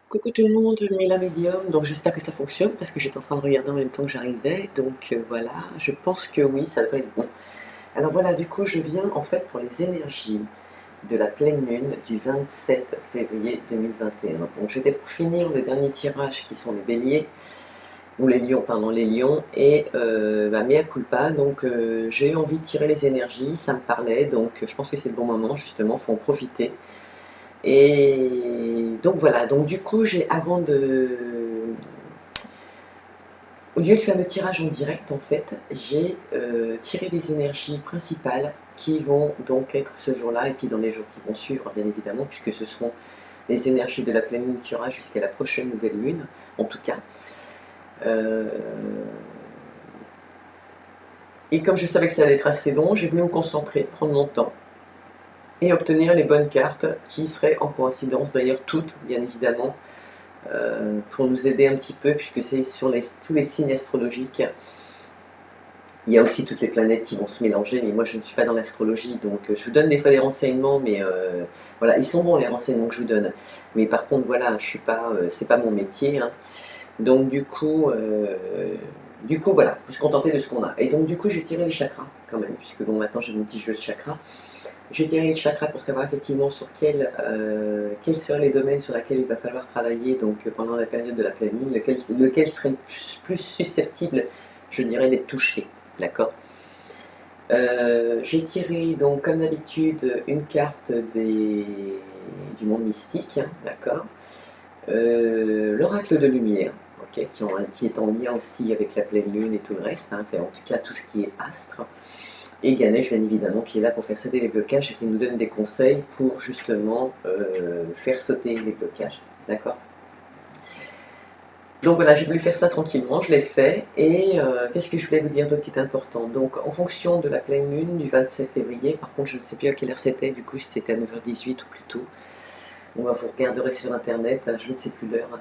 Coucou tout le monde, Mila Medium, donc j'espère que ça fonctionne parce que j'étais en train de regarder en même temps que j'arrivais, donc voilà, je pense que oui, ça devrait être bon. Alors voilà, du coup je viens en fait pour les énergies de la pleine lune du 27 février 2021. Donc j'étais pour finir le dernier tirage qui sont les béliers, ou les lions, pardon, les lions, et mea culpa, donc j'ai eu envie de tirer les énergies, ça me parlait, donc je pense que c'est le bon moment justement, il faut en profiter. Et donc voilà, donc du coup, au lieu de faire le tirage en direct, en fait, j'ai tiré les énergies principales qui vont donc être ce jour-là, et puis dans les jours qui vont suivre, bien évidemment, puisque ce seront les énergies de la pleine lune qui aura jusqu'à la prochaine nouvelle lune, en tout cas. Et comme je savais que ça allait être assez long, j'ai voulu me concentrer, prendre mon temps, et obtenir les bonnes cartes qui seraient en coïncidence, d'ailleurs toutes, bien évidemment, pour nous aider un petit peu, puisque c'est sur tous les signes astrologiques. Il y a aussi toutes les planètes qui vont se mélanger, mais moi je ne suis pas dans l'astrologie, donc je vous donne des fois des renseignements, mais voilà, ils sont bons les renseignements que je vous donne. Mais par contre, voilà, je suis pas, c'est pas mon métier, hein. Donc du coup, voilà, faut se contenter de ce qu'on a. Et donc du coup, j'ai tiré les chakras quand même, puisque bon, maintenant j'ai mon petit jeu de chakras. J'ai tiré les chakras pour savoir effectivement sur quels seraient les domaines sur lesquels il va falloir travailler donc, pendant la période de la pleine lune, lequel serait le plus susceptible, je dirais, d'être touché. D'accord. J'ai tiré, donc, comme d'habitude, une carte du monde mystique, hein, d'accord. L'oracle de lumière, okay, qui est en lien aussi avec la pleine lune et tout le reste, hein, en tout cas tout ce qui est astre. Et Ganesh, bien évidemment, qui est là pour faire sauter les blocages et qui nous donne des conseils pour justement faire sauter les blocages. D'accord. Donc voilà, j'ai voulu faire ça tranquillement, je l'ai fait. Et qu'est-ce que je voulais vous dire d'autre qui est important? Donc en fonction de la pleine lune du 27 février, par contre je ne sais plus à quelle heure c'était, du coup c'était à 9h18 ou plus tôt. Bon, vous regarderez sur internet, je ne sais plus l'heure.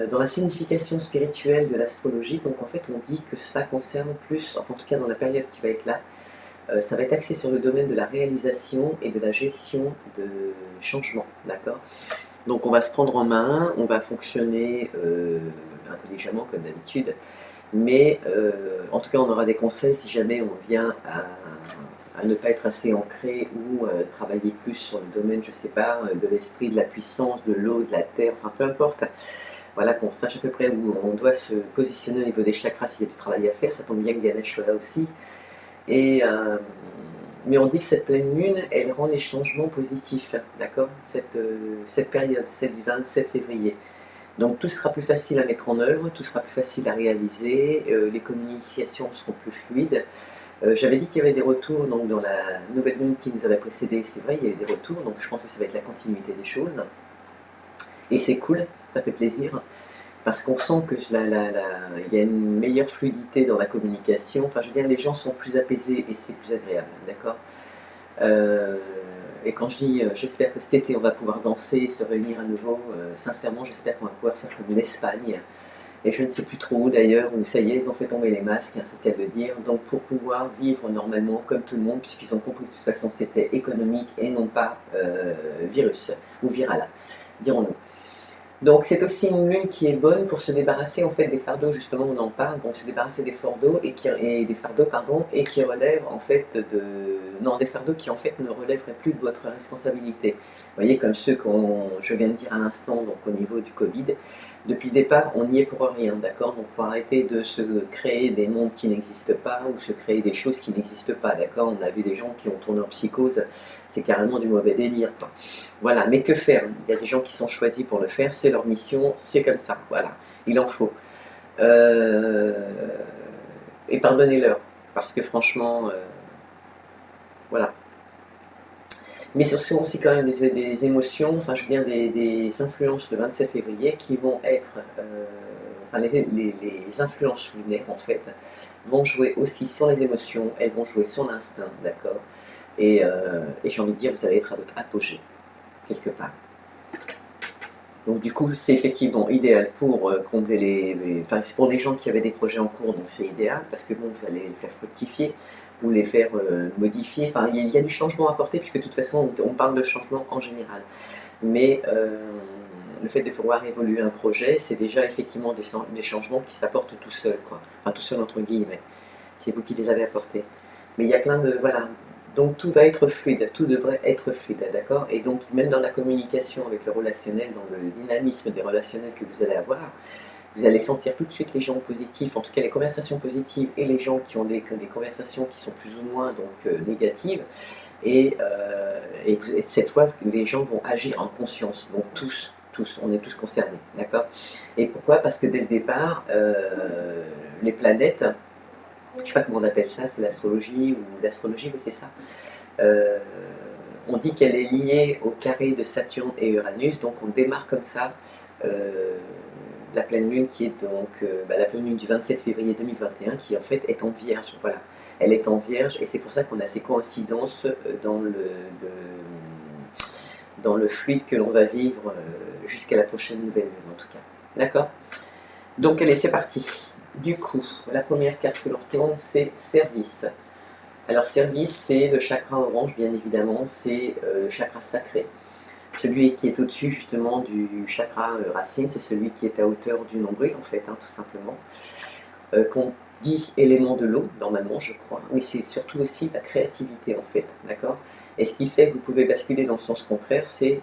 Dans la signification spirituelle de l'astrologie, donc en fait on dit que cela concerne plus, enfin en tout cas dans la période qui va être là, ça va être axé sur le domaine de la réalisation et de la gestion de changement, d'accord. Donc on va se prendre en main, on va fonctionner intelligemment comme d'habitude, mais en tout cas on aura des conseils si jamais on vient à ne pas être assez ancré ou travailler plus sur le domaine, je sais pas, de l'esprit, de la puissance, de l'eau, de la terre, enfin peu importe. Voilà, qu'on sache à peu près où on doit se positionner au niveau des chakras s'il y a du travail à faire. Ça tombe bien que Ganesh soit là aussi. Et, mais on dit que cette pleine lune, elle rend les changements positifs, d'accord, cette période, celle du 27 février. Donc tout sera plus facile à mettre en œuvre, tout sera plus facile à réaliser, les communications seront plus fluides. J'avais dit qu'il y avait des retours donc, dans la nouvelle lune qui nous avait précédé, c'est vrai, il y avait des retours, donc je pense que ça va être la continuité des choses. Et c'est cool, ça fait plaisir, parce qu'on sent que il y a une meilleure fluidité dans la communication. Enfin, je veux dire, les gens sont plus apaisés et c'est plus agréable, d'accord. Et quand je dis j'espère que cet été on va pouvoir danser, se réunir à nouveau, sincèrement j'espère qu'on va pouvoir faire comme l'Espagne, et je ne sais plus trop où d'ailleurs, où ça y est, ils ont fait tomber les masques, hein, c'est le cas de dire, donc pour pouvoir vivre normalement comme tout le monde, puisqu'ils ont compris que de toute façon c'était économique et non pas virus, ou viral, dirons-nous. Donc c'est aussi une lune qui est bonne pour se débarrasser en fait des fardeaux, justement on en parle, donc se débarrasser des fardeaux et qui relèvent en fait des fardeaux qui en fait ne relèveraient plus de votre responsabilité. Vous voyez, comme ceux que je viens de dire à l'instant, donc au niveau du Covid, depuis le départ on n'y est pour rien, d'accord. Donc il faut arrêter de se créer des mondes qui n'existent pas ou se créer des choses qui n'existent pas, d'accord. On a vu des gens qui ont tourné en psychose, c'est carrément du mauvais délire, quoi. Voilà, mais que faire? Il y a des gens qui sont choisis pour le faire, c'est leur mission, c'est comme ça, voilà, il en faut. Et pardonnez-leur, parce que franchement, voilà. Mais ce sont aussi quand même des émotions, enfin je veux dire des influences le 27 février qui vont être, enfin les influences lunaires en fait, vont jouer aussi sur les émotions, elles vont jouer sur l'instinct, d'accord. Et j'ai envie de dire, vous allez être à votre apogée, quelque part. Donc du coup, c'est effectivement idéal pour combler enfin, c'est pour les gens qui avaient des projets en cours, donc c'est idéal, parce que bon, vous allez les faire fructifier, ou les faire modifier, enfin, il y a du changement à apporter, puisque de toute façon, on parle de changement en général. Mais le fait de pouvoir évoluer un projet, c'est déjà effectivement des changements qui s'apportent tout seul, quoi. Enfin, tout seul entre guillemets. C'est vous qui les avez apportés. Mais il y a plein de... Voilà. Donc tout va être fluide, tout devrait être fluide, d'accord? Et donc même dans la communication avec le relationnel, dans le dynamisme des relationnels que vous allez avoir, vous allez sentir tout de suite les gens positifs, en tout cas les conversations positives, et les gens qui ont des conversations qui sont plus ou moins donc, négatives. Et cette fois, les gens vont agir en conscience, donc tous, on est tous concernés, d'accord? Et pourquoi? Parce que dès le départ, les planètes, je ne sais pas comment on appelle ça, c'est l'astrologie ou l'astrologie, oui c'est ça. On dit qu'elle est liée au carré de Saturne et Uranus, donc on démarre comme ça la pleine lune qui est donc la pleine lune du 27 février 2021 qui en fait est en Vierge, voilà. Elle est en Vierge et c'est pour ça qu'on a ces coïncidences dans le fluide que l'on va vivre jusqu'à la prochaine nouvelle lune en tout cas. D'accord? Donc allez, c'est parti. Du coup, la première carte que l'on retourne, c'est service. Alors service, c'est le chakra orange, bien évidemment, c'est le chakra sacré. Celui qui est au-dessus justement du chakra racine, c'est celui qui est à hauteur du nombril en fait, hein, tout simplement. Qu'on dit élément de l'eau, normalement je crois, mais c'est surtout aussi la créativité en fait, d'accord? Et ce qui fait que vous pouvez basculer dans le sens contraire, c'est,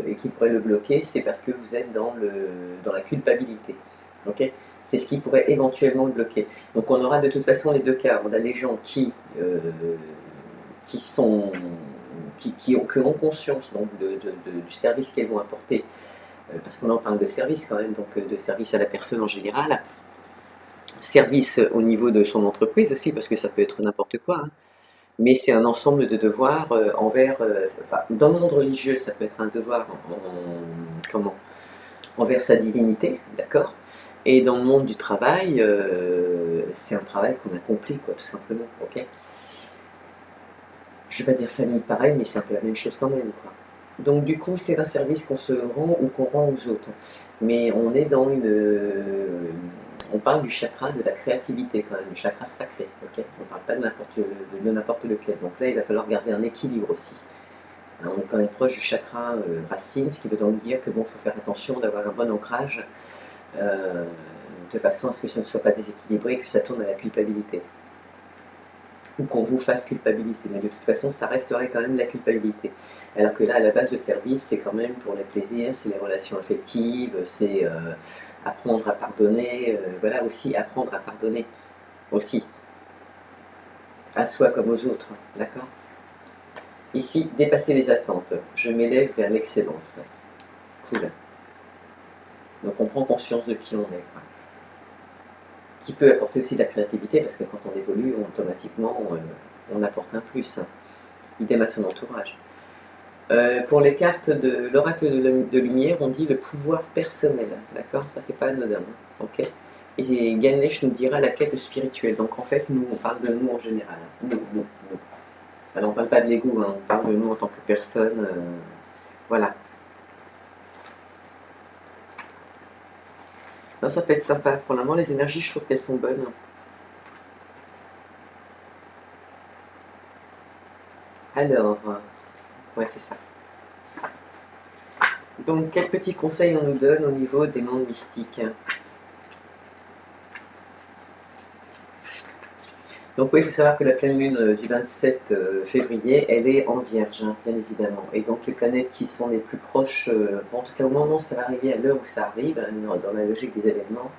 et qui pourrait le bloquer, c'est parce que vous êtes dans la culpabilité. Okay, c'est ce qui pourrait éventuellement le bloquer. Donc on aura de toute façon les deux cas. On a les gens qui ont conscience donc, du service qu'elles vont apporter, parce qu'on en parle de service quand même, donc de service à la personne en général, service au niveau de son entreprise aussi, parce que ça peut être n'importe quoi, hein. Mais c'est un ensemble de devoirs envers, enfin, dans le monde religieux, ça peut être un devoir envers sa divinité, d'accord? Et dans le monde du travail, c'est un travail qu'on accomplit, quoi, tout simplement, ok? Je ne vais pas dire famille pareil, mais c'est un peu la même chose quand même, quoi. Donc du coup, c'est un service qu'on se rend ou qu'on rend aux autres. Mais on est dans on parle du chakra de la créativité quand même, du chakra sacré, ok? On ne parle pas de n'importe lequel. Donc là, il va falloir garder un équilibre aussi. On est quand même proche du chakra racine, ce qui veut donc dire que bon, faut faire attention d'avoir un bon ancrage, de façon à ce que ce ne soit pas déséquilibré et que ça tourne à la culpabilité. Ou qu'on vous fasse culpabiliser, mais de toute façon, ça resterait quand même la culpabilité. Alors que là, à la base, le service, c'est quand même pour les plaisirs, c'est les relations affectives, c'est apprendre à pardonner, voilà, aussi apprendre à pardonner, aussi, à soi comme aux autres, d'accord? Ici, dépasser les attentes, je m'élève vers l'excellence. Cool. Donc on prend conscience de qui on est, quoi. Qui peut apporter aussi de la créativité, parce que quand on évolue, automatiquement, on apporte un plus. Hein. Idem à son entourage. Pour les cartes de l'oracle de lumière, on dit le pouvoir personnel, d'accord? Ça, c'est pas anodin, ok? Et Ganesh nous dira la quête spirituelle. Donc, en fait, nous, on parle de nous en général. Nous. Alors, on parle pas de l'ego, hein, on parle de nous en tant que personne, voilà. Non, ça peut être sympa. Pour le moment, les énergies, je trouve qu'elles sont bonnes. Alors, ouais, c'est ça. Donc, quels petits conseils on nous donne au niveau des mondes mystiques? Donc oui, il faut savoir que la pleine lune du 27 février, elle est en Vierge, hein, bien évidemment. Et donc les planètes qui sont les plus proches, en tout cas au moment où ça va arriver, à l'heure où ça arrive, hein, dans la logique des événements,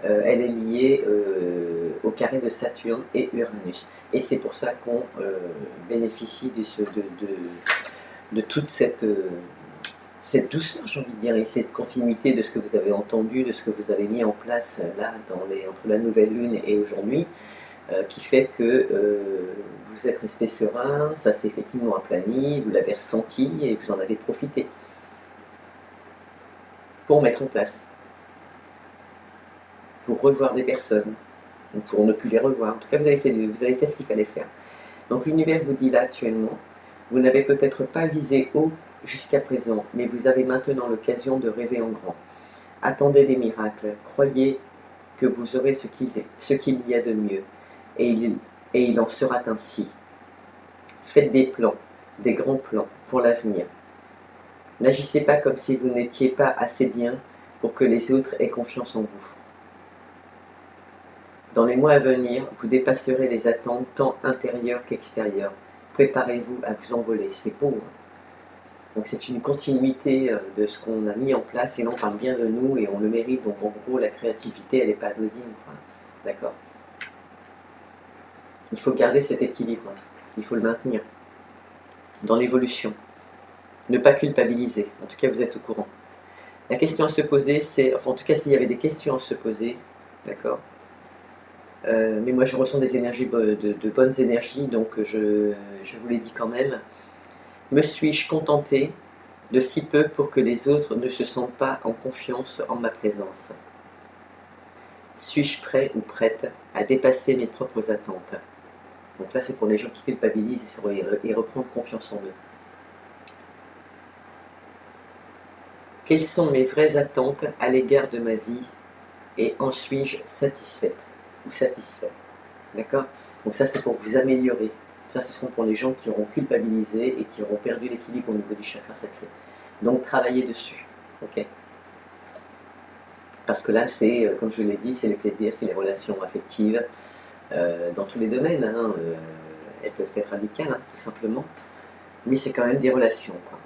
elle est liée au carré de Saturne et Uranus. Et c'est pour ça qu'on bénéficie de toute cette douceur, j'ai envie de dire, et cette continuité de ce que vous avez entendu, de ce que vous avez mis en place là, entre la nouvelle lune et aujourd'hui, qui fait que vous êtes resté serein, ça s'est effectivement aplani, vous l'avez ressenti et vous en avez profité pour mettre en place, pour revoir des personnes, ou pour ne plus les revoir. En tout cas, vous avez fait ce qu'il fallait faire. Donc l'univers vous dit là actuellement, vous n'avez peut-être pas visé haut jusqu'à présent, mais vous avez maintenant l'occasion de rêver en grand. Attendez des miracles, croyez que vous aurez ce qu'il y a de mieux, et il en sera ainsi. Faites des plans, des grands plans pour l'avenir. N'agissez pas comme si vous n'étiez pas assez bien pour que les autres aient confiance en vous. Dans les mois à venir, vous dépasserez les attentes tant intérieures qu'extérieures. Préparez-vous à vous envoler, c'est beau. Hein. Donc c'est une continuité de ce qu'on a mis en place, et là on parle bien de nous et on le mérite, donc en gros la créativité elle n'est pas anodine. D'accord. Il faut garder cet équilibre, hein. Il faut le maintenir dans l'évolution. Ne pas culpabiliser, en tout cas vous êtes au courant. La question à se poser c'est, enfin en tout cas s'il y avait des questions à se poser, d'accord, mais moi je ressens des énergies, de bonnes énergies, donc je vous l'ai dit quand même. Me suis-je contenté de si peu pour que les autres ne se sentent pas en confiance en ma présence? Suis-je prêt ou prête à dépasser mes propres attentes? Donc là c'est pour les gens qui culpabilisent et reprendre confiance en eux. Quelles sont mes vraies attentes à l'égard de ma vie et en suis-je satisfaite ou satisfait? D'accord? Donc ça c'est pour vous améliorer. Ça ce seront pour les gens qui auront culpabilisé et qui auront perdu l'équilibre au niveau du chakra sacré. Donc travaillez dessus. Ok? Parce que là c'est, comme je l'ai dit, c'est les plaisirs, c'est les relations affectives, dans tous les domaines. Hein, elles peuvent être amicales, hein, tout simplement. Mais c'est quand même des relations, quoi.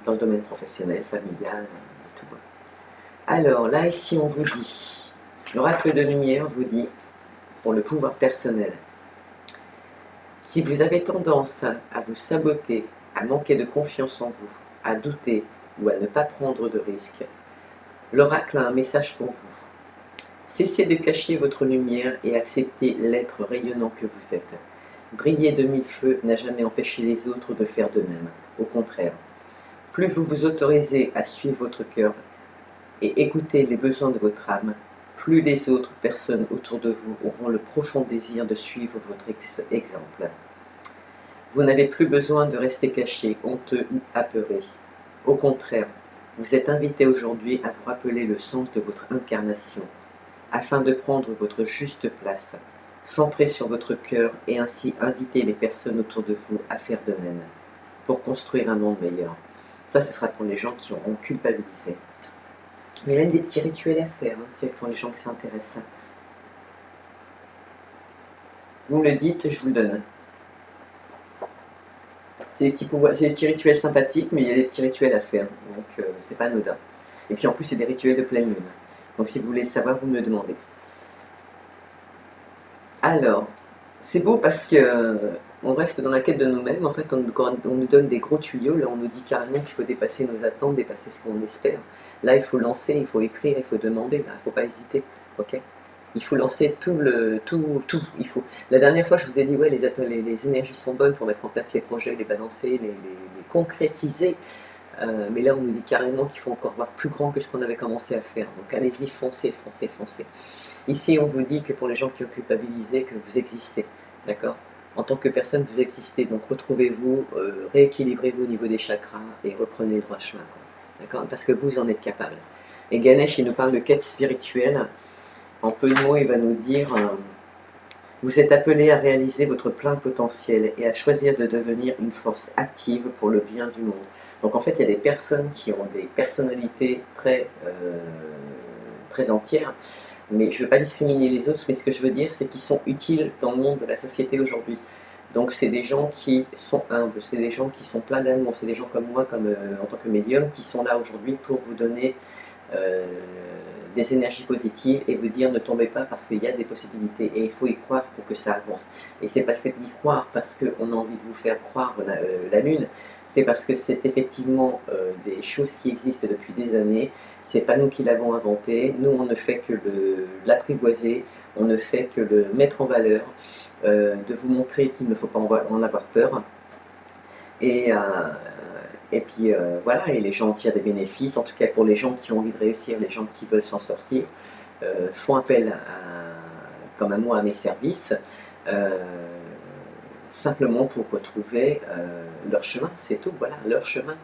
Dans le domaine professionnel, familial, et tout. Alors là, ici, on vous dit, l'oracle de lumière vous dit, pour le pouvoir personnel, si vous avez tendance à vous saboter, à manquer de confiance en vous, à douter ou à ne pas prendre de risques, l'oracle a un message pour vous. Cessez de cacher votre lumière et acceptez l'être rayonnant que vous êtes. Briller de mille feux n'a jamais empêché les autres de faire de même. Au contraire, plus vous vous autorisez à suivre votre cœur et écouter les besoins de votre âme, plus les autres personnes autour de vous auront le profond désir de suivre votre exemple. Vous n'avez plus besoin de rester caché, honteux ou apeuré. Au contraire, vous êtes invité aujourd'hui à vous rappeler le sens de votre incarnation, afin de prendre votre juste place, centré sur votre cœur et ainsi inviter les personnes autour de vous à faire de même, pour construire un monde meilleur. Ça, ce sera pour les gens qui auront culpabilisé. Il y a même des petits rituels à faire, hein, c'est pour les gens qui s'intéressent. Vous me le dites, je vous le donne. C'est des petits rituels sympathiques, mais il y a des petits rituels à faire, donc c'est pas anodin. Et puis en plus, c'est des rituels de pleine lune. Donc si vous voulez savoir, vous me le demandez. Alors, c'est beau parce que on reste dans la quête de nous-mêmes. En fait, on nous donne des gros tuyaux. Là, on nous dit carrément qu'il faut dépasser nos attentes, dépasser ce qu'on espère. Là, il faut lancer, il faut écrire, il faut demander. Là, il ne faut pas hésiter. Ok? Il faut lancer tout. Il faut. La dernière fois, je vous ai dit, ouais, les énergies sont bonnes pour mettre en place les projets, les balancer, les concrétiser. Mais là, on nous dit carrément qu'il faut encore voir plus grand que ce qu'on avait commencé à faire. Donc, allez-y, foncez, foncez, foncez. Ici, on vous dit que pour les gens qui ont culpabilisé, que vous existez. D'accord? En tant que personne, vous existez. Donc, retrouvez-vous, rééquilibrez-vous au niveau des chakras et reprenez le droit chemin. D'accord? Parce que vous en êtes capable. Et Ganesh, il nous parle de quête spirituelle. En peu de mots, il va nous dire vous êtes appelé à réaliser votre plein potentiel et à choisir de devenir une force active pour le bien du monde. Donc en fait, il y a des personnes qui ont des personnalités très entières, mais je ne veux pas discriminer les autres, mais ce que je veux dire, c'est qu'ils sont utiles dans le monde de la société aujourd'hui. Donc c'est des gens qui sont humbles, c'est des gens qui sont pleins d'amour, c'est des gens comme moi, en tant que médium, qui sont là aujourd'hui pour vous donner des énergies positives et vous dire ne tombez pas parce qu'il y a des possibilités et il faut y croire pour que ça avance. Et c'est pas le fait d'y croire parce qu'on a envie de vous faire croire la lune, c'est parce que c'est effectivement des choses qui existent depuis des années, c'est pas nous qui l'avons inventé, nous on ne fait que l'apprivoiser, on ne fait que le mettre en valeur, de vous montrer qu'il ne faut pas en avoir peur. Et puis voilà, et les gens en tirent des bénéfices, en tout cas pour les gens qui ont envie de réussir, les gens qui veulent s'en sortir, font appel comme à moi à mes services. simplement pour retrouver leur chemin, c'est tout, voilà, leur chemin.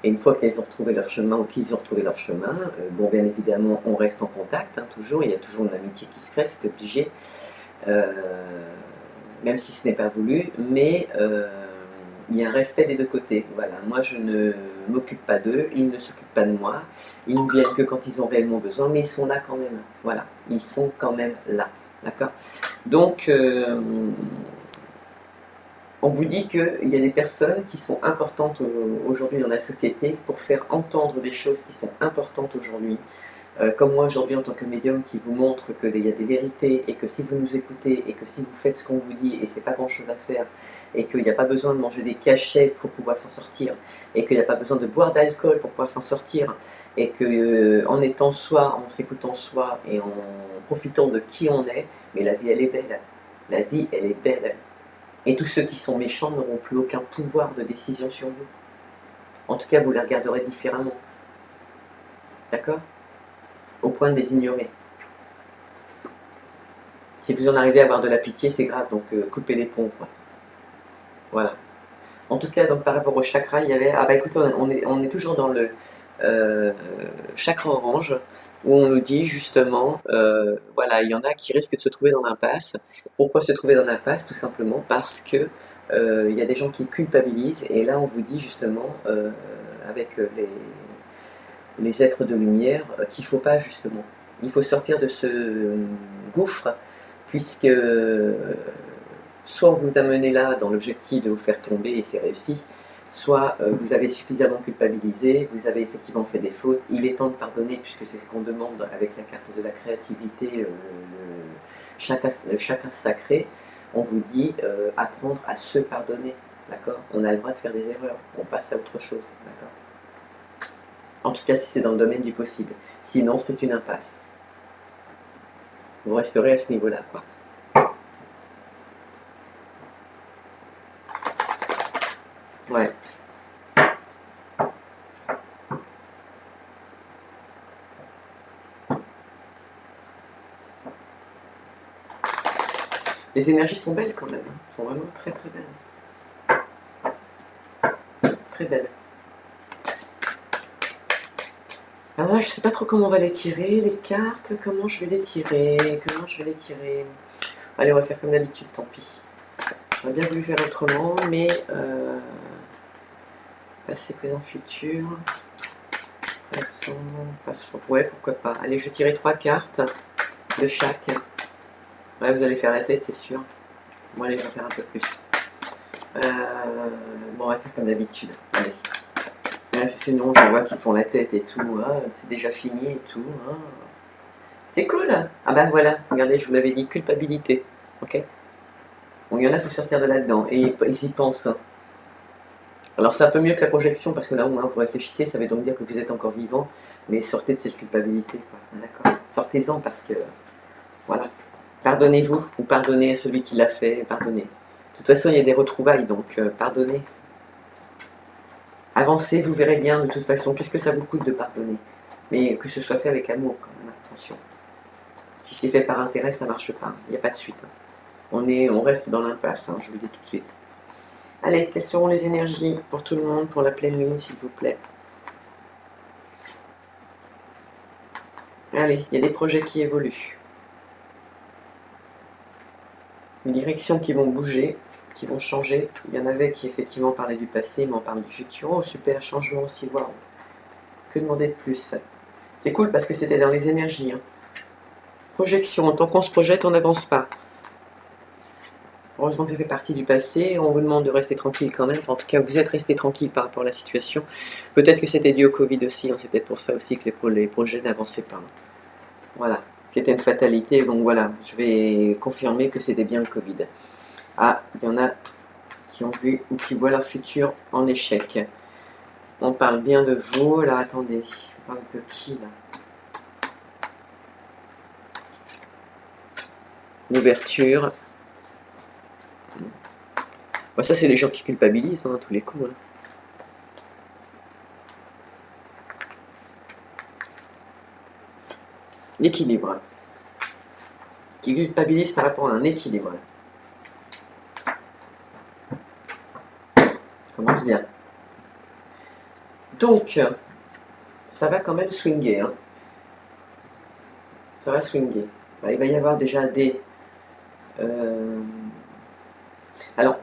Et une fois qu'ils ont retrouvé leur chemin ou qu'ils ont retrouvé leur chemin, bon, bien évidemment, on reste en contact, hein, toujours, il y a toujours une amitié qui se crée, c'est obligé, même si ce n'est pas voulu, mais il y a un respect des deux côtés. Voilà, moi je ne m'occupe pas d'eux, ils ne s'occupent pas de moi, ils ne viennent que quand ils ont réellement besoin, mais ils sont là quand même. Voilà, ils sont quand même là, d'accord? Donc, on vous dit qu'il y a des personnes qui sont importantes aujourd'hui dans la société pour faire entendre des choses qui sont importantes aujourd'hui. Comme moi aujourd'hui en tant que médium qui vous montre qu'il y a des vérités et que si vous nous écoutez et que si vous faites ce qu'on vous dit et c'est pas grand chose à faire et qu'il n'y a pas besoin de manger des cachets pour pouvoir s'en sortir et qu'il n'y a pas besoin de boire d'alcool pour pouvoir s'en sortir et que en étant soi, en s'écoutant soi et en profitant de qui on est, mais la vie elle est belle, la vie elle est belle. Et tous ceux qui sont méchants n'auront plus aucun pouvoir de décision sur vous. En tout cas, vous les regarderez différemment. D'accord? Au point de les ignorer. Si vous en arrivez à avoir de la pitié, c'est grave, donc coupez les ponts, quoi. Voilà. En tout cas, donc par rapport au chakra, il y avait... Ah bah écoutez, on est toujours dans le chakra orange, où on nous dit justement, voilà, il y en a qui risquent de se trouver dans l'impasse. Pourquoi se trouver dans l'impasse? Tout simplement parce que il y a des gens qui culpabilisent, et là on vous dit justement, avec les êtres de lumière, qu'il ne faut pas justement. Il faut sortir de ce gouffre, puisque soit on vous a mené là dans l'objectif de vous faire tomber et c'est réussi, soit vous avez suffisamment culpabilisé, vous avez effectivement fait des fautes, il est temps de pardonner puisque c'est ce qu'on demande avec la carte de la créativité, le chacun sacré, on vous dit apprendre à se pardonner, d'accord? On a le droit de faire des erreurs, on passe à autre chose, d'accord? En tout cas si c'est dans le domaine du possible, sinon c'est une impasse. Vous resterez à ce niveau-là, quoi. Ouais. Les énergies sont belles quand même, hein. Sont vraiment très très belles. Très belles. Alors moi je sais pas trop comment on va les tirer, les cartes, comment je vais les tirer, Allez, on va faire comme d'habitude, tant pis. J'aurais bien voulu faire autrement, mais passé, présent, futur, présent, passé, ouais, pourquoi pas. Allez, je vais tirer 3 cartes de chaque. Ouais, vous allez faire la tête, c'est sûr. Bon, allez, je vais faire un peu plus. Bon, on va faire comme d'habitude. Allez. Ouais, sinon, je vois qu'ils font la tête et tout. Ah, c'est déjà fini et tout. Ah. C'est cool. Ah ben voilà, regardez, je vous l'avais dit, culpabilité. Ok? Bon, il y en a, il faut sortir de là-dedans. Et ils y pensent. Hein. Alors c'est un peu mieux que la projection, parce que là au moins vous réfléchissez, ça veut donc dire que vous êtes encore vivant, mais sortez de cette culpabilité. D'accord? Sortez-en parce que, voilà. Pardonnez-vous, ou pardonnez à celui qui l'a fait, pardonnez. De toute façon, il y a des retrouvailles, donc pardonnez. Avancez, vous verrez bien de toute façon. Qu'est-ce que ça vous coûte de pardonner? Mais que ce soit fait avec amour, quand même, attention. Si c'est fait par intérêt, ça ne marche pas. Il n'y a pas de suite. On reste dans l'impasse, hein, je vous le dis tout de suite. Allez, quelles seront les énergies pour tout le monde, pour la pleine lune, s'il vous plaît? Allez, il y a des projets qui évoluent. Des directions qui vont bouger, qui vont changer. Il y en avait qui effectivement parlaient du passé, mais on parle du futur. Oh, super, changement aussi, waouh. Que demander de plus? C'est cool parce que c'était dans les énergies. Hein. Projection, tant qu'on se projette, on n'avance pas. Heureusement que ça fait partie du passé, on vous demande de rester tranquille quand même, enfin, en tout cas vous êtes resté tranquille par rapport à la situation. Peut-être que c'était dû au Covid aussi, hein. C'est peut-être pour ça aussi que les projets n'avançaient pas. Voilà, c'était une fatalité, donc voilà, je vais confirmer que c'était bien le Covid. Ah, il y en a qui ont vu ou qui voient leur futur en échec. On parle bien de vous, là attendez, on parle de qui là? L'ouverture. Bah, ça, c'est les gens qui culpabilisent, hein, à tous les coups. Hein. L'équilibre. Qui culpabilise par rapport à un équilibre. pense bien. Donc, ça va quand même swinguer, hein. Ça va swinguer. Il va y avoir déjà des... alors,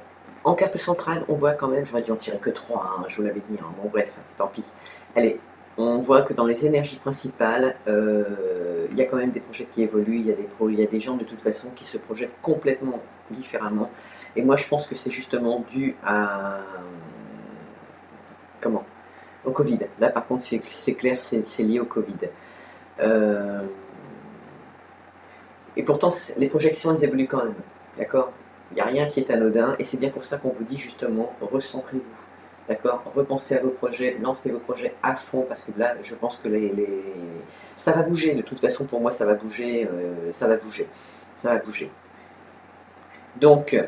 en carte centrale, on voit quand même, j'aurais dû en tirer que 3, hein, je vous l'avais dit, hein, bon bref, tant pis. Allez, on voit que dans les énergies principales, il y a quand même des projets qui évoluent, il y a des gens de toute façon qui se projettent complètement différemment. Et moi je pense que c'est justement dû à... comment? Au Covid. Là par contre c'est clair, c'est lié au Covid. Et pourtant les projections elles évoluent quand même, d'accord? Il n'y a rien qui est anodin, et c'est bien pour ça qu'on vous dit justement, recentrez-vous, d'accord? Repensez à vos projets, lancez vos projets à fond, parce que là, je pense que ça va bouger, de toute façon, pour moi, ça va bouger, ça va bouger, ça va bouger. Donc,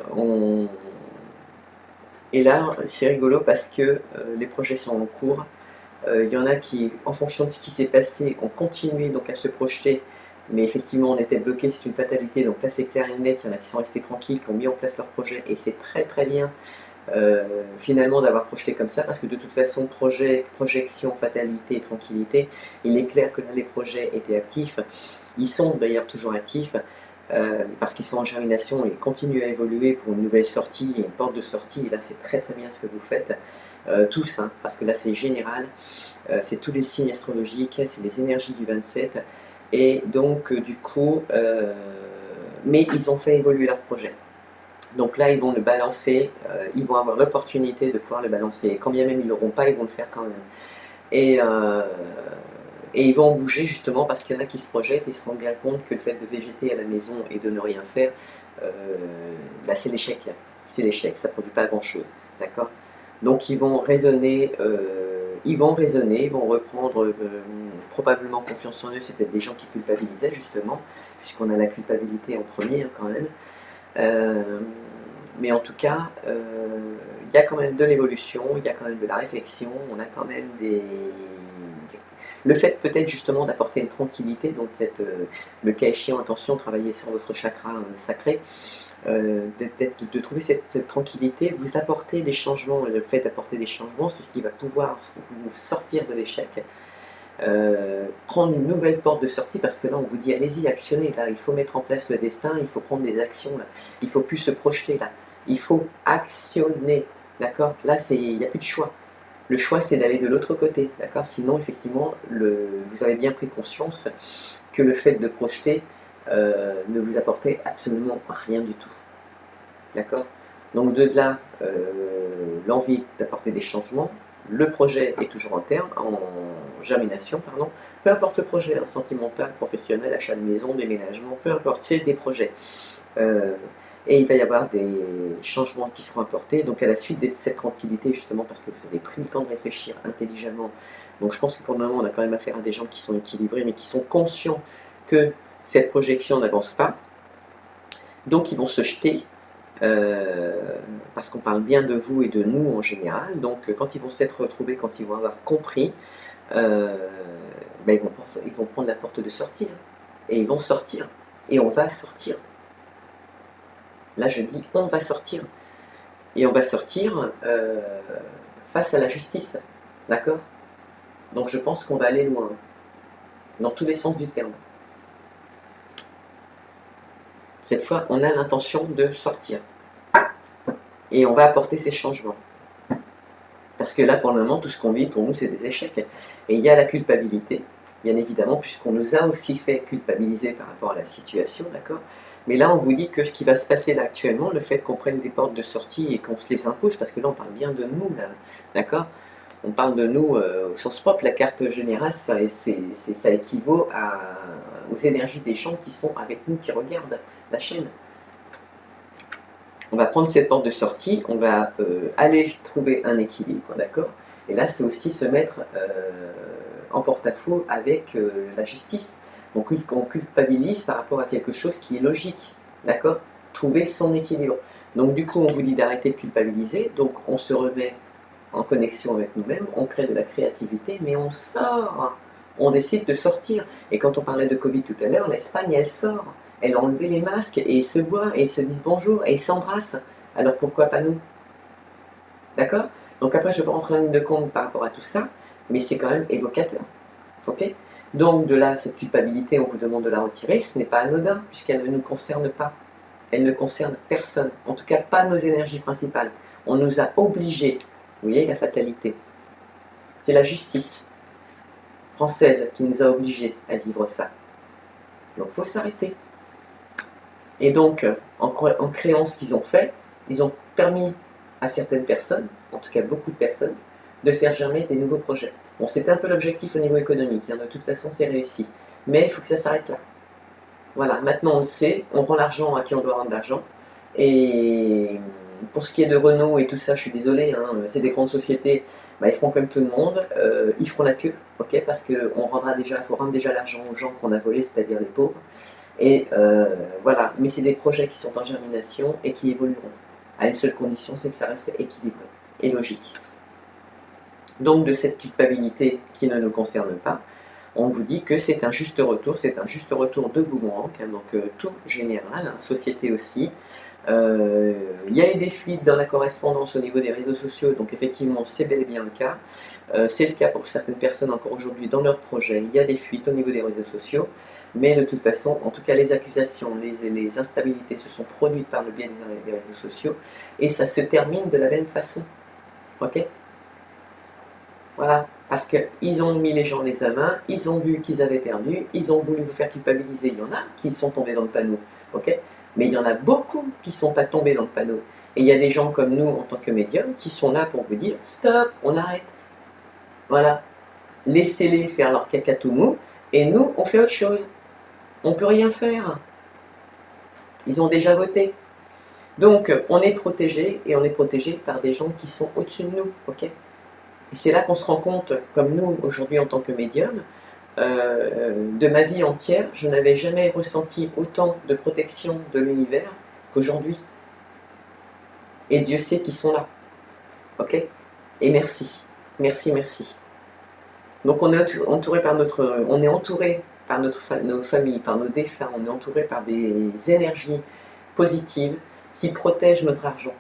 et là, c'est rigolo parce que les projets sont en cours, il y en a qui, en fonction de ce qui s'est passé, ont continué donc à se projeter, mais effectivement on était bloqué, c'est une fatalité, donc là c'est clair et net, il y en a qui sont restés tranquilles, qui ont mis en place leur projet, et c'est très très bien finalement d'avoir projeté comme ça, parce que de toute façon, projection, fatalité et tranquillité, il est clair que là les projets étaient actifs, ils sont d'ailleurs toujours actifs, parce qu'ils sont en germination et continuent à évoluer pour une nouvelle sortie, une porte de sortie, et là c'est très très bien ce que vous faites. Tous, hein, parce que là c'est général, c'est tous les signes astrologiques, c'est les énergies du 27, et donc du coup, mais ils ont fait évoluer leur projet. Donc là ils vont le balancer, ils vont avoir l'opportunité de pouvoir le balancer, et quand bien même ils ne l'auront pas, ils vont le faire quand même. Et ils vont bouger justement parce qu'il y en a qui se projettent, ils se rendent bien compte que le fait de végéter à la maison et de ne rien faire, bah c'est l'échec, c'est l'échec, ça ne produit pas grand chose, d'accord? Donc ils vont raisonner, ils vont reprendre probablement confiance en eux. C'est peut-être des gens qui culpabilisaient justement, puisqu'on a la culpabilité en premier, hein, quand même. Mais en tout cas, il y a quand même de l'évolution, il y a quand même de la réflexion, on a quand même le fait peut-être justement d'apporter une tranquillité, donc le cas échéant, attention, travailler sur votre chakra sacré, de trouver cette tranquillité, vous apporter des changements, le fait d'apporter des changements, c'est ce qui va pouvoir vous sortir de l'échec, prendre une nouvelle porte de sortie, parce que là on vous dit allez-y, actionnez, là il faut mettre en place le destin, il faut prendre des actions, là, il ne faut plus se projeter, là, il faut actionner, d'accord? Là il n'y a plus de choix. Le choix, c'est d'aller de l'autre côté, d'accord? Sinon, effectivement, vous avez bien pris conscience que le fait de projeter ne vous apportait absolument rien du tout, d'accord? Donc, de là, l'envie d'apporter des changements, le projet est toujours en germination, pardon. Peu importe le projet, hein, sentimental, professionnel, achat de maison, déménagement, peu importe, c'est des projets. Et il va y avoir des changements qui seront apportés, donc à la suite de cette tranquillité, justement, parce que vous avez pris le temps de réfléchir intelligemment. Donc je pense que pour le moment, on a quand même affaire à des gens qui sont équilibrés, mais qui sont conscients que cette projection n'avance pas. Donc ils vont se jeter, parce qu'on parle bien de vous et de nous en général. Donc quand ils vont s'être retrouvés, quand ils vont avoir compris, ben, ils vont prendre la porte de sortie, hein, et ils vont sortir, et on va sortir. Là, je dis on va sortir. Et on va sortir face à la justice. D'accord? Donc je pense qu'on va aller loin. Dans tous les sens du terme. Cette fois, on a l'intention de sortir. Et on va apporter ces changements. Parce que là, pour le moment, tout ce qu'on vit, pour nous, c'est des échecs. Et il y a la culpabilité, bien évidemment, puisqu'on nous a aussi fait culpabiliser par rapport à la situation, d'accord? Mais là, on vous dit que ce qui va se passer là actuellement, le fait qu'on prenne des portes de sortie et qu'on se les impose, parce que là, on parle bien de nous, là, d'accord? On parle de nous au sens propre. La carte générale, ça équivaut aux énergies des gens qui sont avec nous, qui regardent la chaîne. On va prendre cette porte de sortie, on va aller trouver un équilibre, d'accord? Et là, c'est aussi se mettre en porte-à-faux avec la justice. On culpabilise par rapport à quelque chose qui est logique, d'accord? Trouver son équilibre. Donc du coup, on vous dit d'arrêter de culpabiliser, donc on se remet en connexion avec nous-mêmes, on crée de la créativité, mais on sort, on décide de sortir. Et quand on parlait de Covid tout à l'heure, l'Espagne, elle sort, elle a enlevé les masques, et ils se voient, et ils se disent bonjour, et ils s'embrassent. Alors pourquoi pas nous? D'accord? Donc après, je ne vais pas rentrer en ligne de compte par rapport à tout ça, mais c'est quand même évocateur. Ok? Donc de là, cette culpabilité, on vous demande de la retirer, ce n'est pas anodin, puisqu'elle ne nous concerne pas. Elle ne concerne personne, en tout cas pas nos énergies principales. On nous a obligés, vous voyez la fatalité. C'est la justice française qui nous a obligés à vivre ça. Donc il faut s'arrêter. Et donc, en créant ce qu'ils ont fait, ils ont permis à certaines personnes, en tout cas beaucoup de personnes, de faire germer des nouveaux projets. Bon, c'était un peu l'objectif au niveau économique, hein, de toute façon c'est réussi. Mais il faut que ça s'arrête là. Voilà, maintenant on le sait, on rend l'argent à qui on doit rendre l'argent. Et pour ce qui est de Renault et tout ça, je suis désolé, hein, c'est des grandes sociétés, bah, ils feront comme tout le monde, ils feront la queue, ok, parce qu'on rendra déjà, il faut rendre déjà l'argent aux gens qu'on a volés, c'est-à-dire les pauvres. Et voilà, mais c'est des projets qui sont en germination et qui évolueront. À une seule condition, c'est que ça reste équilibré et logique. Donc de cette culpabilité qui ne nous concerne pas, on vous dit que c'est un juste retour de boomerang, hein, donc tout général, hein, société aussi. Il y a eu des fuites dans la correspondance au niveau des réseaux sociaux, donc effectivement c'est bel et bien le cas. C'est le cas pour certaines personnes encore aujourd'hui dans leurs projets, il y a des fuites au niveau des réseaux sociaux, mais de toute façon, en tout cas les accusations, les instabilités se sont produites par le biais des réseaux sociaux, et ça se termine de la même façon. Ok ? Voilà, parce qu'ils ont mis les gens en examen, ils ont vu qu'ils avaient perdu, ils ont voulu vous faire culpabiliser. Il y en a qui sont tombés dans le panneau, ok? Mais il y en a beaucoup qui ne sont pas tombés dans le panneau. Et il y a des gens comme nous, en tant que médiums, qui sont là pour vous dire « Stop, on arrête ». Voilà, laissez-les faire leur caca tout mou, et nous, on fait autre chose. On ne peut rien faire. Ils ont déjà voté. Donc, on est protégé, et on est protégé par des gens qui sont au-dessus de nous, ok? Et c'est là qu'on se rend compte, comme nous, aujourd'hui en tant que médium, de ma vie entière, je n'avais jamais ressenti autant de protection de l'univers qu'aujourd'hui. Et Dieu sait qu'ils sont là. Ok? Et merci. Merci, merci. Donc on est entouré par nos familles, par nos défunts, on est entouré par des énergies positives qui protègent notre argent.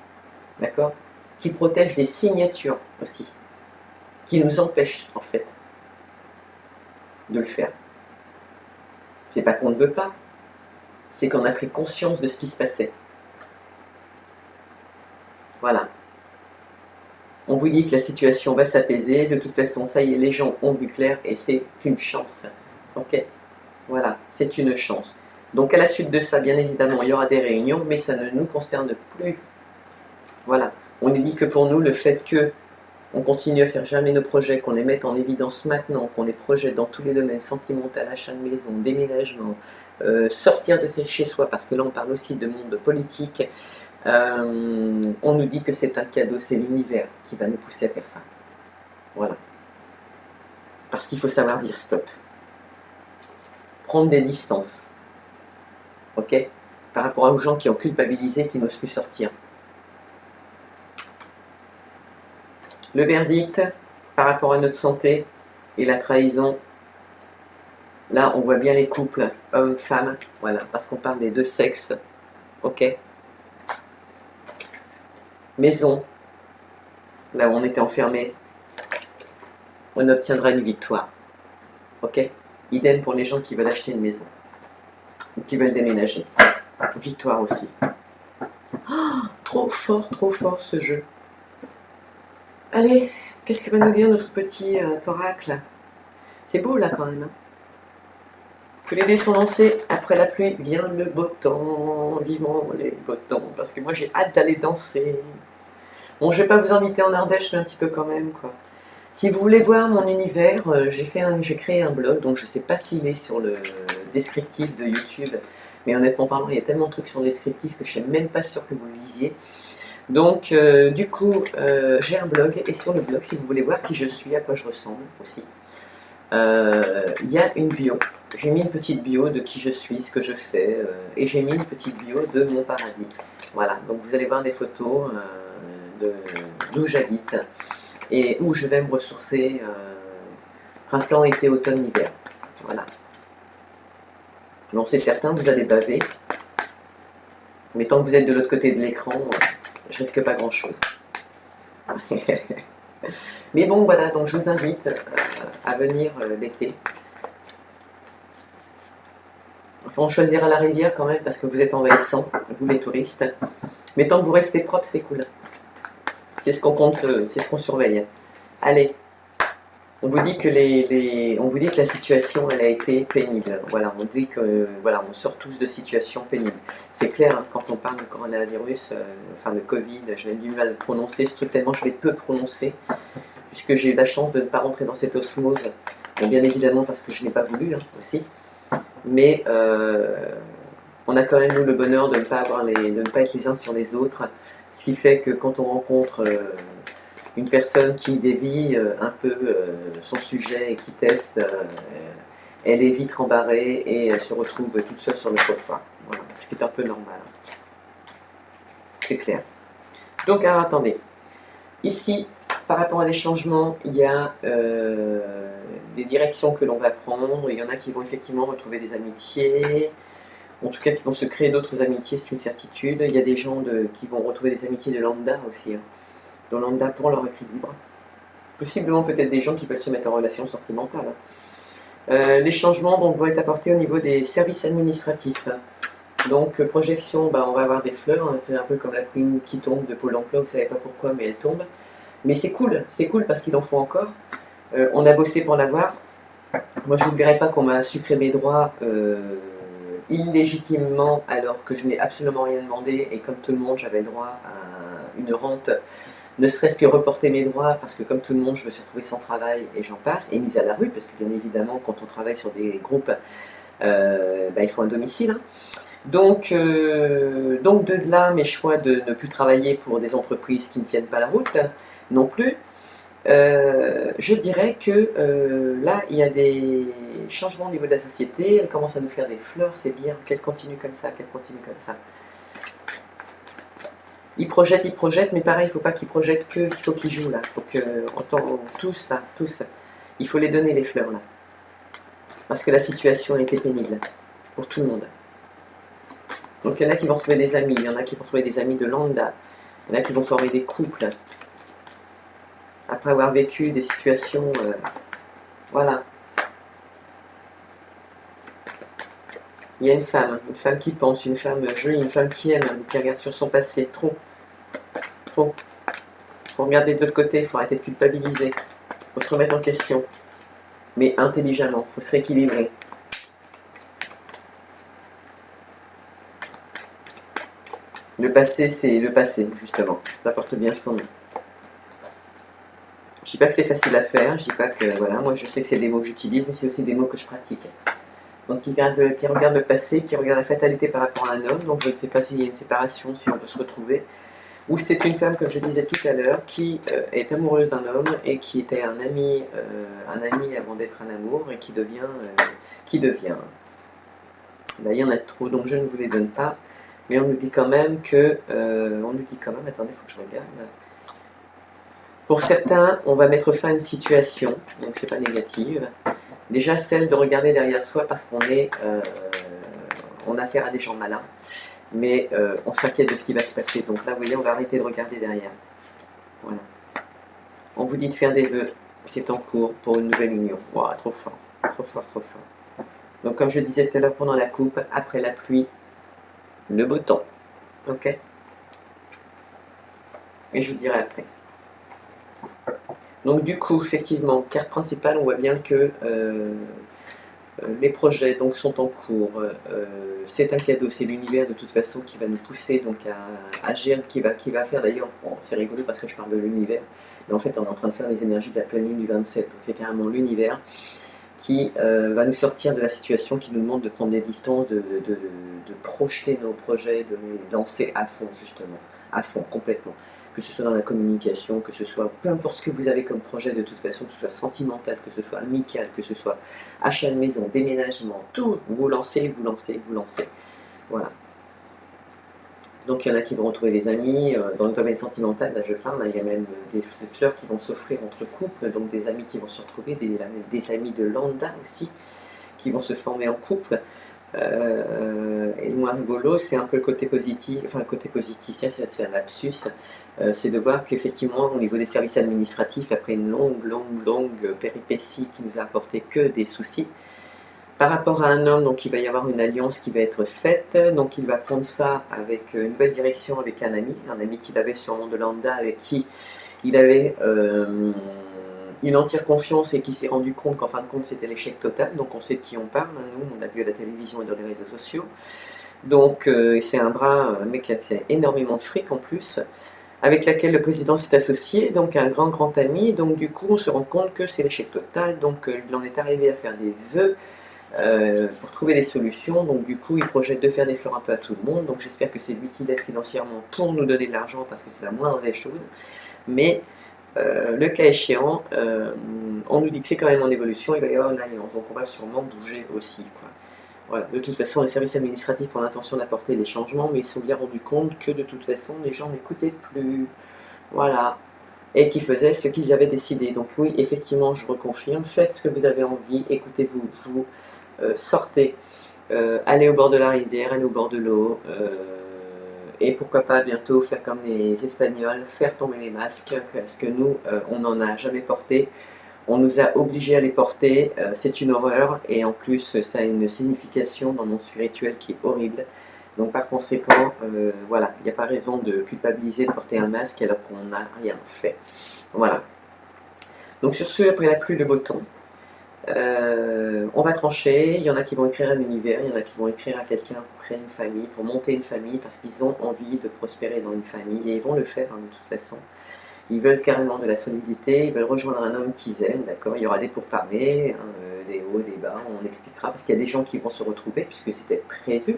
D'accord? Qui protègent des signatures aussi. Qui nous empêche, en fait, de le faire. C'est pas qu'on ne veut pas, c'est qu'on a pris conscience de ce qui se passait. Voilà. On vous dit que la situation va s'apaiser, de toute façon, ça y est, les gens ont vu clair, et c'est une chance. Ok? Voilà, c'est une chance. Donc à la suite de ça, bien évidemment, il y aura des réunions, mais ça ne nous concerne plus. Voilà. On nous dit que pour nous, le fait que on continue à faire germer nos projets, qu'on les mette en évidence maintenant, qu'on les projette dans tous les domaines, sentimental, achat de maison, déménagement, sortir de chez soi, parce que là on parle aussi de monde politique, on nous dit que c'est un cadeau, c'est l'univers qui va nous pousser à faire ça. Voilà. Parce qu'il faut savoir dire stop. Prendre des distances. Ok? Par rapport aux gens qui ont culpabilisé, qui n'osent plus sortir. Le verdict par rapport à notre santé et la trahison, là on voit bien les couples hommes-femmes, voilà, parce qu'on parle des deux sexes, ok. Maison, là où on était enfermé, on obtiendra une victoire, ok. Idem pour les gens qui veulent acheter une maison, ou qui veulent déménager, victoire aussi. Oh, trop fort ce jeu. Allez, qu'est-ce que va nous dire notre petit oracle? C'est beau là quand même. Hein, que les dés sont lancés, après la pluie vient le beau temps, vivement les beaux temps, parce que moi j'ai hâte d'aller danser. Bon, je vais pas vous inviter en Ardèche, mais un petit peu quand même, quoi. Si vous voulez voir mon univers, j'ai créé un blog, donc je sais pas s'il est sur le descriptif de YouTube, mais honnêtement parlant, il y a tellement de trucs sur le descriptif que je suis même pas sûre que vous le lisiez. Donc, du coup, j'ai un blog, et sur le blog, si vous voulez voir qui je suis, à quoi je ressemble aussi, il y a une bio. J'ai mis une petite bio de qui je suis, ce que je fais, et j'ai mis une petite bio de mon paradis. Voilà, donc vous allez voir des photos d'où j'habite, et où je vais me ressourcer printemps, été, automne, hiver. Voilà. Bon, c'est certain, vous allez baver, mais tant que vous êtes de l'autre côté de l'écran, je risque pas grand chose. Mais bon, voilà, donc je vous invite à venir l'été. Enfin, on choisira la rivière quand même parce que vous êtes envahissants, vous les touristes. Mais tant que vous restez propre, c'est cool. C'est ce qu'on compte, c'est ce qu'on surveille. Allez, on vous dit que on vous dit que la situation elle a été pénible. Voilà, on dit que voilà, on sort tous de situations pénibles. C'est clair, hein, quand on parle de coronavirus, enfin de Covid, j'ai du mal à le prononcer, ce truc tellement je l'ai peu prononcé, puisque j'ai eu la chance de ne pas rentrer dans cette osmose. Bon, bien évidemment parce que je n'ai pas voulu hein, aussi. Mais on a quand même nous le bonheur de ne pas avoir de ne pas être les uns sur les autres, ce qui fait que quand on rencontre une personne qui dévie un peu son sujet et qui teste, elle est vite rembarrée et elle se retrouve toute seule sur le trottoir. Voilà, ce qui est un peu normal. C'est clair. Donc alors attendez, ici par rapport à des changements, il y a des directions que l'on va prendre. Il y en a qui vont effectivement retrouver des amitiés, en tout cas qui vont se créer d'autres amitiés, c'est une certitude. Il y a des gens qui vont retrouver des amitiés de lambda aussi, hein, de lambda pour leur équilibre. Possiblement peut-être des gens qui veulent se mettre en relation sentimentale. Les changements vont être apportés au niveau des services administratifs. Donc projection, on va avoir des fleurs, hein, c'est un peu comme la pluie qui tombe de Pôle emploi, vous ne savez pas pourquoi, mais elle tombe. Mais c'est cool parce qu'il en faut encore. On a bossé pour l'avoir. Moi, je ne verrai pas qu'on m'a sucré mes droits illégitimement alors que je n'ai absolument rien demandé et comme tout le monde, j'avais le droit à une rente, ne serait-ce que reporter mes droits parce que comme tout le monde, je me suis retrouvé sans travail et j'en passe, et mise à la rue parce que bien évidemment, quand on travaille sur des groupes, il faut un domicile. Hein. Donc de là, mes choix de ne plus travailler pour des entreprises qui ne tiennent pas la route non plus. Je dirais que là, il y a des changements au niveau de la société, elle commence à nous faire des fleurs, c'est bien, qu'elle continue comme ça, qu'elle continue comme ça. Ils projettent, mais pareil, il ne faut pas qu'ils projettent que, il faut qu'ils jouent là, il faut tous là, tous, il faut les donner les fleurs là. Parce que la situation a été pénible, pour tout le monde. Donc il y en a qui vont retrouver des amis, il y en a qui vont retrouver des amis de lambda, il y en a qui vont former des couples, après avoir vécu des situations, voilà. Il y a une femme qui pense, une femme jolie, une femme qui aime, qui regarde sur son passé, trop. Il faut regarder de l'autre côté, il faut arrêter de culpabiliser, il faut se remettre en question, mais intelligemment, il faut se rééquilibrer. Le passé, c'est le passé, justement, ça porte bien son nom. Je ne dis pas que c'est facile à faire, je ne dis pas que, voilà, moi je sais que c'est des mots que j'utilise, mais c'est aussi des mots que je pratique. Donc qui regarde le passé, qui regarde la fatalité par rapport à un homme, donc je ne sais pas s'il y a une séparation, si on peut se retrouver, ou c'est une femme, comme je disais tout à l'heure, qui est amoureuse d'un homme et qui était un ami avant d'être un amour, et qui devient... Là, il y en a trop, donc je ne vous les donne pas, mais on nous dit quand même que... attendez, il faut que je regarde... Pour certains, on va mettre fin à une situation, donc c'est pas négative. Déjà celle de regarder derrière soi parce qu'on on a affaire à des gens malins, mais on s'inquiète de ce qui va se passer. Donc là, vous voyez, on va arrêter de regarder derrière. Voilà. On vous dit de faire des vœux, c'est en cours pour une nouvelle union. Wow, trop fort, trop fort, trop fort. Donc comme je disais tout à l'heure pendant la coupe, après la pluie, le beau temps. Ok? Et je vous dirai après. Donc du coup, effectivement, carte principale, on voit bien que les projets donc, sont en cours. C'est un cadeau, c'est l'univers de toute façon qui va nous pousser donc, à agir, qui va faire d'ailleurs, bon, c'est rigolo parce que je parle de l'univers, mais en fait on est en train de faire les énergies de la pleine lune du 27, donc c'est carrément l'univers qui va nous sortir de la situation, qui nous demande de prendre des distances, de projeter nos projets, de les lancer à fond justement, à fond, complètement. Que ce soit dans la communication, que ce soit peu importe ce que vous avez comme projet de toute façon, que ce soit sentimental, que ce soit amical, que ce soit achat de maison, déménagement, tout, vous lancez, vous lancez, vous lancez. Voilà. Donc il y en a qui vont retrouver des amis, dans le domaine sentimental, là je parle, il y a même des fleurs qui vont s'offrir entre couples, donc des amis qui vont se retrouver, des amis de lambda aussi, qui vont se former en couple. Et le moins rigolo, c'est un peu le côté positif, enfin le côté positif, c'est un lapsus, c'est de voir qu'effectivement au niveau des services administratifs, après une longue péripétie qui nous a apporté que des soucis, par rapport à un homme, donc il va y avoir une alliance qui va être faite, donc il va prendre ça avec une nouvelle direction avec un ami qu'il avait sur de Lambda, avec qui il avait une entière confiance et qui s'est rendu compte qu'en fin de compte c'était l'échec total, donc on sait de qui on parle, nous on a vu à la télévision et dans les réseaux sociaux, donc c'est un mec qui a énormément de fric en plus, avec laquelle le président s'est associé, donc un grand ami, donc du coup on se rend compte que c'est l'échec total, donc il en est arrivé à faire des vœux pour trouver des solutions, donc du coup il projette de faire des fleurs un peu à tout le monde, donc j'espère que c'est lui qui l'aide financièrement pour nous donner de l'argent parce que c'est la moindre des choses, mais le cas échéant, on nous dit que c'est quand même en évolution, il va y avoir une alliance, donc on va sûrement bouger aussi, quoi. Voilà. De toute façon, les services administratifs ont l'intention d'apporter des changements, mais ils se sont bien rendus compte que de toute façon, les gens n'écoutaient plus, voilà, et qu'ils faisaient ce qu'ils avaient décidé. Donc oui, effectivement, je reconfirme, faites ce que vous avez envie, écoutez-vous, sortez, allez au bord de la rivière, allez au bord de l'eau, et pourquoi pas bientôt faire comme les Espagnols, faire tomber les masques, parce que nous, on n'en a jamais porté, on nous a obligés à les porter, c'est une horreur, et en plus ça a une signification dans le monde spirituel qui est horrible, donc par conséquent, voilà, il n'y a pas raison de culpabiliser de porter un masque alors qu'on n'a rien fait, voilà. Donc sur ce, après la pluie, le beau temps, on va trancher, il y en a qui vont écrire à l'univers, il y en a qui vont écrire à quelqu'un pour créer une famille, pour monter une famille, parce qu'ils ont envie de prospérer dans une famille, et ils vont le faire hein, de toute façon. Ils veulent carrément de la solidité, ils veulent rejoindre un homme qu'ils aiment, d'accord. Il y aura des pourparlers, hein, des hauts, des bas, on expliquera, parce qu'il y a des gens qui vont se retrouver, puisque c'était prévu,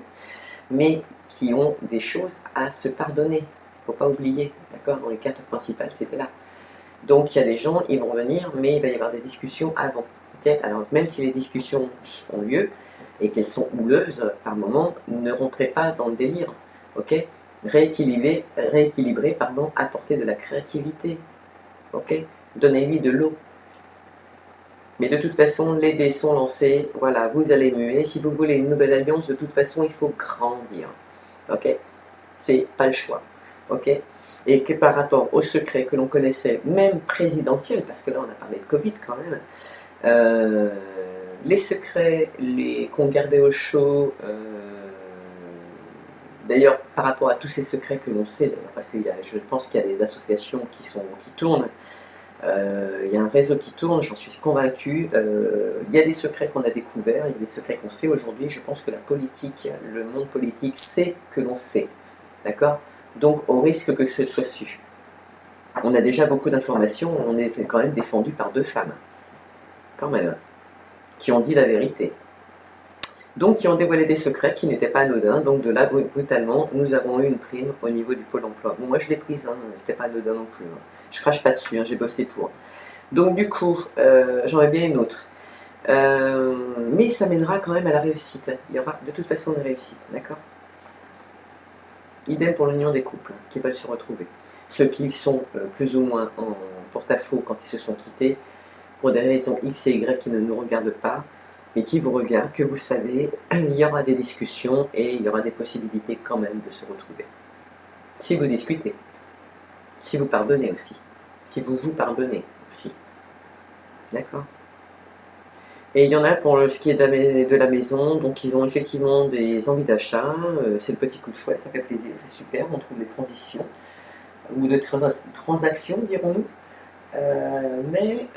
mais qui ont des choses à se pardonner, il ne faut pas oublier, d'accord. Dans les cartes principales, c'était là. Donc il y a des gens, ils vont venir, mais il va y avoir des discussions avant. Okay, alors même si les discussions ont lieu, et qu'elles sont houleuses par moment, ne rentrez pas dans le délire, ok. Rééquilibrer, pardon, apporter de la créativité, ok. Donnez-lui de l'eau. Mais de toute façon, les dés sont lancés, voilà, vous allez muer. Si vous voulez une nouvelle alliance, de toute façon, il faut grandir, ok. C'est pas le choix, ok. Et que par rapport au secret que l'on connaissait, même présidentiel, parce que là on a parlé de Covid quand même, les secrets qu'on gardait au chaud, d'ailleurs par rapport à tous ces secrets que l'on sait, parce que je pense qu'il y a des associations qui tournent, il y a un réseau qui tourne, j'en suis convaincu, il y a des secrets qu'on a découverts, il y a des secrets qu'on sait aujourd'hui, je pense que la politique, le monde politique sait que l'on sait, d'accord. Donc au risque que ce soit su. On a déjà beaucoup d'informations, on est quand même défendu par 2 femmes, quand même, qui ont dit la vérité. Donc qui ont dévoilé des secrets qui n'étaient pas anodins, donc de là, brutalement, nous avons eu une prime au niveau du pôle emploi. Bon, moi je l'ai prise, hein, c'était pas anodin non plus, hein. Je crache pas dessus, hein, j'ai bossé pour. Donc du coup, j'en ai bien une autre. Mais ça mènera quand même à la réussite. Il y aura de toute façon une réussite, d'accord. Idem pour l'union des couples qui veulent se retrouver. Ceux qui sont plus ou moins en porte-à-faux quand ils se sont quittés, pour des raisons X et Y qui ne nous regardent pas, mais qui vous regardent, que vous savez, il y aura des discussions et il y aura des possibilités quand même de se retrouver. Si vous discutez, si vous pardonnez aussi, si vous vous pardonnez aussi. D'accord. Et il y en a pour ce qui est de la maison, donc ils ont effectivement des envies d'achat, c'est le petit coup de fouet, ça fait plaisir, c'est super, on trouve des transitions, ou des transactions dirons-nous, mais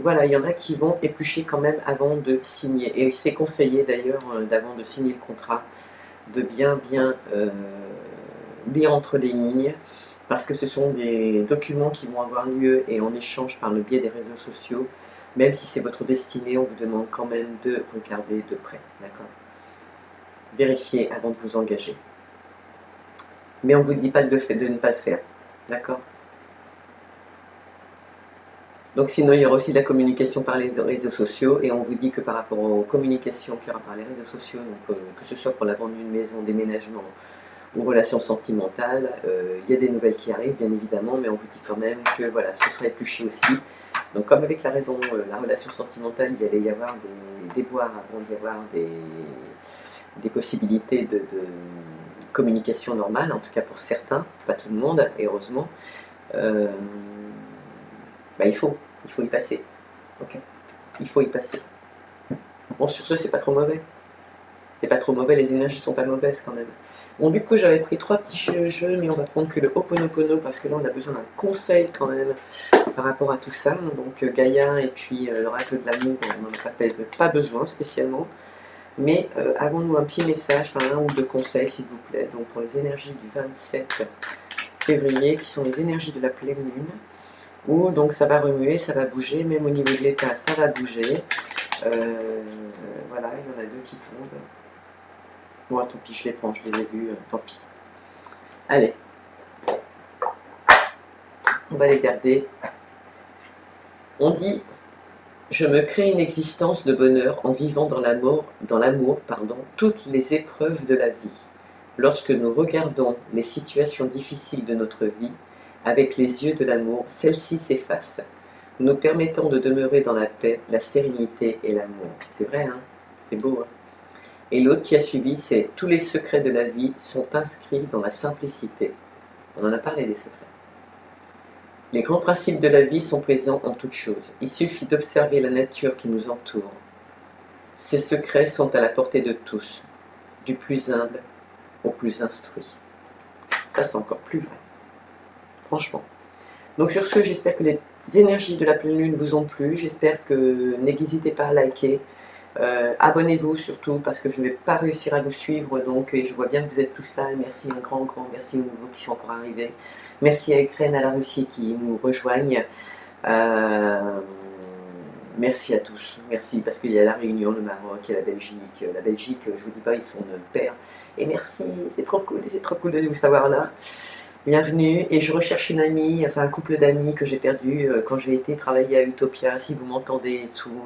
voilà, il y en a qui vont éplucher quand même avant de signer, et c'est conseillé d'ailleurs d'avant de signer le contrat, de bien lire entre les lignes, parce que ce sont des documents qui vont avoir lieu et en échange par le biais des réseaux sociaux. Même si c'est votre destinée, on vous demande quand même de regarder de près, d'accord. Vérifiez avant de vous engager. Mais on ne vous dit pas de ne pas le faire, d'accord. Donc sinon, il y aura aussi de la communication par les réseaux sociaux, et on vous dit que par rapport aux communications qu'il y aura par les réseaux sociaux, donc, que ce soit pour la vente d'une maison, déménagement ou relations sentimentales, il y a des nouvelles qui arrivent, bien évidemment, mais on vous dit quand même que voilà, ce sera épluché aussi. Donc comme avec la relation sentimentale, il y allait y avoir des déboires avant d'y avoir des possibilités de communication normale, en tout cas pour certains, pas tout le monde, et heureusement, bah, il faut y passer. Okay, il faut y passer. Bon, sur ce, c'est pas trop mauvais. C'est pas trop mauvais, les énergies sont pas mauvaises quand même. Bon, du coup, j'avais pris 3 petits jeux, mais on va prendre que le Ho'oponopono, parce que là, on a besoin d'un conseil quand même par rapport à tout ça. Donc, Gaïa et puis l'oracle de l'amour, on n'en a pas besoin spécialement. Mais avons-nous un petit message, enfin 1 ou 2 conseils, s'il vous plaît. Donc, pour les énergies du 27 février, qui sont les énergies de la pleine lune, où donc ça va remuer, ça va bouger, même au niveau de l'état, ça va bouger. Voilà, il y en a 2 qui tombent. Moi, tant pis, je les prends, je les ai vus, tant pis. Allez, on va les garder. On dit, je me crée une existence de bonheur en vivant dans l'amour, toutes les épreuves de la vie. Lorsque nous regardons les situations difficiles de notre vie, avec les yeux de l'amour, celles-ci s'effacent, nous permettant de demeurer dans la paix, la sérénité et l'amour. C'est vrai, hein? C'est beau, hein? Et l'autre qui a suivi, c'est « Tous les secrets de la vie sont inscrits dans la simplicité ». On en a parlé des secrets. Les grands principes de la vie sont présents en toutes choses. Il suffit d'observer la nature qui nous entoure. Ces secrets sont à la portée de tous, du plus humble au plus instruit. Ça, c'est encore plus vrai. Franchement. Donc sur ce, j'espère que les énergies de la pleine lune vous ont plu. J'espère que n'hésitez pas à liker. Abonnez-vous surtout parce que je ne vais pas réussir à vous suivre, donc et je vois bien que vous êtes tous là. Merci, un grand merci aux nouveaux qui sont encore arrivés. Merci à Ukraine, à la Russie qui nous rejoignent. Merci à tous, merci parce qu'il y a la Réunion, le Maroc et la Belgique. La Belgique, je vous dis pas, ils sont de père. Et merci, c'est trop cool de vous savoir là. Bienvenue, et je recherche une amie, enfin un couple d'amis que j'ai perdu quand j'ai été travailler à Utopia. Si vous m'entendez et tout,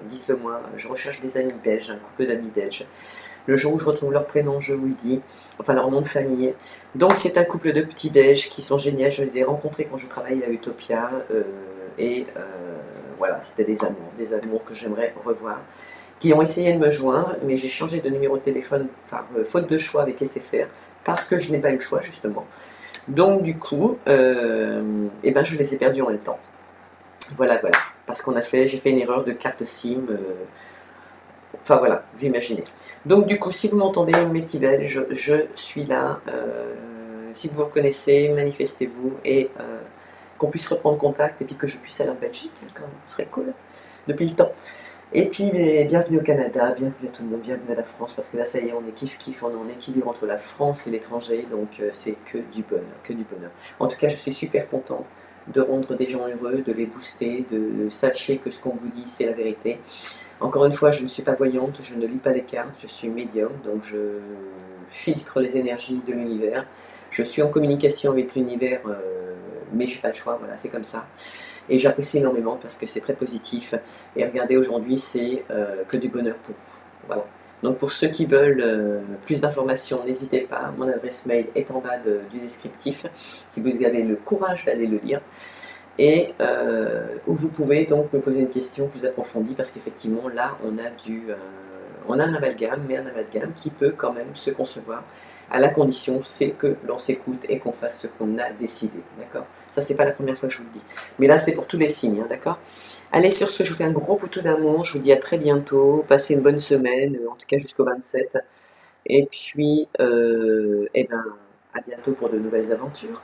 dites-le moi. Je recherche des amis belges, un couple d'amis belges. Le jour où je retrouve leur prénom, je vous le dis, enfin leur nom de famille. Donc c'est un couple de petits belges qui sont géniaux. Je les ai rencontrés quand je travaillais à Utopia, voilà, c'était des amours que j'aimerais revoir, qui ont essayé de me joindre, mais j'ai changé de numéro de téléphone, enfin faute de choix avec SFR, parce que je n'ai pas eu le choix justement. Donc du coup, eh ben, je les ai perdus en même temps. Voilà, parce j'ai fait une erreur de carte SIM, enfin voilà, vous imaginez. Donc du coup, si vous m'entendez, mes petits belges, je suis là. Si vous vous reconnaissez, manifestez-vous et qu'on puisse reprendre contact et puis que je puisse aller en Belgique, quand même, ce serait cool, depuis le temps. Et puis, bienvenue au Canada, bienvenue à tout le monde, bienvenue à la France, parce que là, ça y est, on est kiff-kiff, on est en équilibre entre la France et l'étranger, donc c'est que du bonheur, que du bonheur. En tout cas, je suis super content de rendre des gens heureux, de les booster, de sachez que ce qu'on vous dit, c'est la vérité. Encore une fois, je ne suis pas voyante, je ne lis pas les cartes, je suis médium, donc je filtre les énergies de l'univers. Je suis en communication avec l'univers, mais j'ai pas le choix, voilà, c'est comme ça. Et j'apprécie énormément parce que c'est très positif. Et regardez, aujourd'hui, c'est que du bonheur pour vous. Voilà. Donc pour ceux qui veulent plus d'informations, n'hésitez pas. Mon adresse mail est en bas du descriptif, si vous avez le courage d'aller le lire. Et où vous pouvez donc me poser une question plus approfondie, parce qu'effectivement, là, on a un amalgame, mais un amalgame qui peut quand même se concevoir, à la condition, c'est que l'on s'écoute et qu'on fasse ce qu'on a décidé, d'accord? Ça, c'est pas la première fois que je vous le dis. Mais là, c'est pour tous les signes, hein, d'accord? Allez, sur ce, je vous fais un gros poutou d'amour. Je vous dis à très bientôt. Passez une bonne semaine, en tout cas jusqu'au 27. Et puis, eh ben, à bientôt pour de nouvelles aventures.